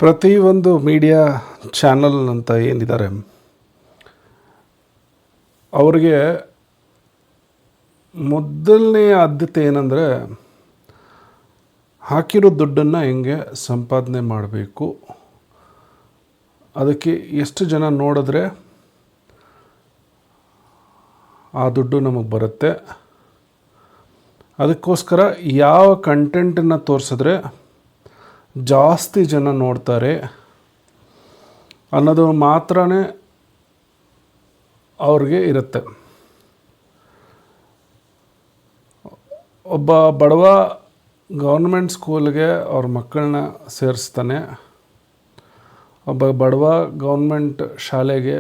ಪ್ರತಿಯೊಂದು media channel ಅಂತ ಏನಿದ್ದಾರೆ ಅವ್ರಿಗೆ ಮೊದಲನೇ ಆದ್ಯತೆ ಏನಂದರೆ ಹಾಕಿರೋ ದುಡ್ಡನ್ನು ಹೆಂಗೆ ಸಂಪಾದನೆ ಮಾಡಬೇಕು, ಅದಕ್ಕೆ ಎಷ್ಟು ಜನ ನೋಡಿದ್ರೆ ಆ ದುಡ್ಡು ನಮಗೆ ಬರುತ್ತೆ, ಅದಕ್ಕೋಸ್ಕರ ಯಾವ ಕಂಟೆಂಟನ್ನು ತೋರಿಸಿದ್ರೆ ಜಾಸ್ತಿ ಜನ ನೋಡ್ತಾರೆ ಅನ್ನೋದು ಮಾತ್ರ ಅವ್ರಿಗೆ ಇರುತ್ತೆ. ಒಬ್ಬ ಬಡವ ಗೌರ್ಮೆಂಟ್ ಸ್ಕೂಲ್ಗೆ ಅವ್ರ ಮಕ್ಕಳನ್ನ ಸೇರಿಸ್ತಾನೆ, ಒಬ್ಬ ಬಡವ ಗೌರ್ಮೆಂಟ್ ಶಾಲೆಗೆ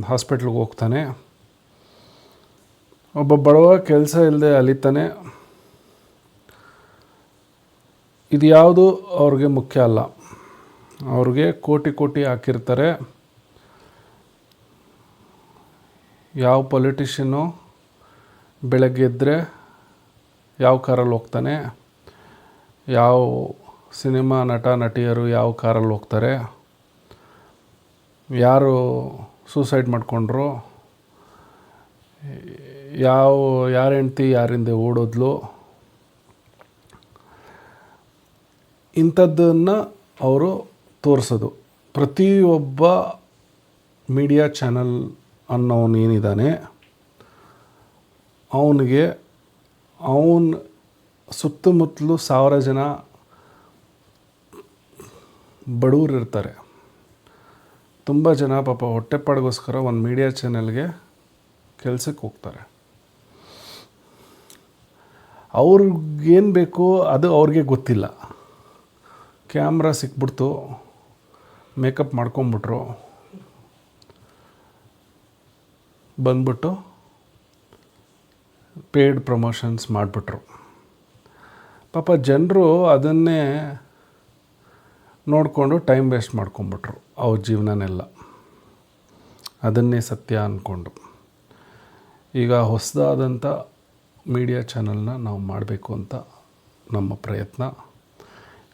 ಹಾಸ್ಪಿಟ್ಲಿಗೆ ಹೋಗ್ತಾನೆ, ಒಬ್ಬ ಬಡವ ಕೆಲಸ ಇಲ್ಲದೆ ಅಲಿತಾನೆ. ಇದು ಯಾವುದು ಅವ್ರಿಗೆ ಮುಖ್ಯ ಅಲ್ಲ. ಅವ್ರಿಗೆ ಕೋಟಿ ಕೋಟಿ ಹಾಕಿರ್ತಾರೆ. ಯಾವ ಪೊಲಿಟಿಷಿಯನು ಬೆಳಗ್ಗೆ ಎದ್ದರೆ ಯಾವ ಕಾರಲ್ಲಿ ಹೋಗ್ತಾನೆ, ಯಾವ ಸಿನಿಮಾ ನಟ ನಟಿಯರು ಯಾವ ಕಾರಲ್ಲಿ ಹೋಗ್ತಾರೆ, ಯಾರು ಸೂಸೈಡ್ ಮಾಡಿಕೊಂಡ್ರು, ಯಾರ ಹೆಂಡ್ತಿ ಯಾರಿಂದ ಓಡೋದ್ಲು, ಇಂಥದ್ದನ್ನು ಅವರು ತೋರಿಸೋದು. ಪ್ರತಿಯೊಬ್ಬ ಮೀಡಿಯಾ ಚಾನಲ್ ಅನ್ನೋನು ಏನಿದ್ದಾನೆ ಅವನಿಗೆ ಅವನ ಸುತ್ತಮುತ್ತಲು 1000 ಜನ ಬಡವರು ಇರ್ತಾರೆ. ತುಂಬ ಜನ ಪಾಪ ಹೊಟ್ಟೆಪಾಡಿಗೋಸ್ಕರ ಒಂದು ಮೀಡಿಯಾ ಚಾನಲ್ಗೆ ಕೆಲಸಕ್ಕೆ ಹೋಗ್ತಾರೆ. ಅವ್ರಿಗೇನು ಬೇಕು ಅದು ಅವ್ರಿಗೆ ಗೊತ್ತಿಲ್ಲ. ಕ್ಯಾಮ್ರಾ ಸಿಕ್ಬಿಡ್ತು, ಮೇಕಪ್ ಮಾಡ್ಕೊಂಬಿಟ್ರು, ಬಂದ್ಬಿಟ್ಟು ಪೇಯ್ಡ್ ಪ್ರಮೋಷನ್ಸ್ ಮಾಡಿಬಿಟ್ರು. ಪಾಪ ಜನರು ಅದನ್ನೇ ನೋಡಿಕೊಂಡು ಟೈಮ್ ವೇಸ್ಟ್ ಮಾಡ್ಕೊಂಬಿಟ್ರು ಅವ್ರ ಜೀವನನೆಲ್ಲ, ಅದನ್ನೇ ಸತ್ಯ ಅಂದ್ಕೊಂಡು. ಈಗ ಹೊಸದಾದಂಥ ಮೀಡಿಯಾ ಚಾನಲ್ನ ನಾವು ಮಾಡಬೇಕು ಅಂತ ನಮ್ಮ ಪ್ರಯತ್ನ.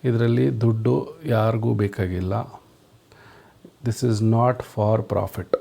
ಇದರಲ್ಲಿ ದುಡ್ಡು ಯಾರಿಗೂ ಬೇಕಾಗಿಲ್ಲ. This is not for profit.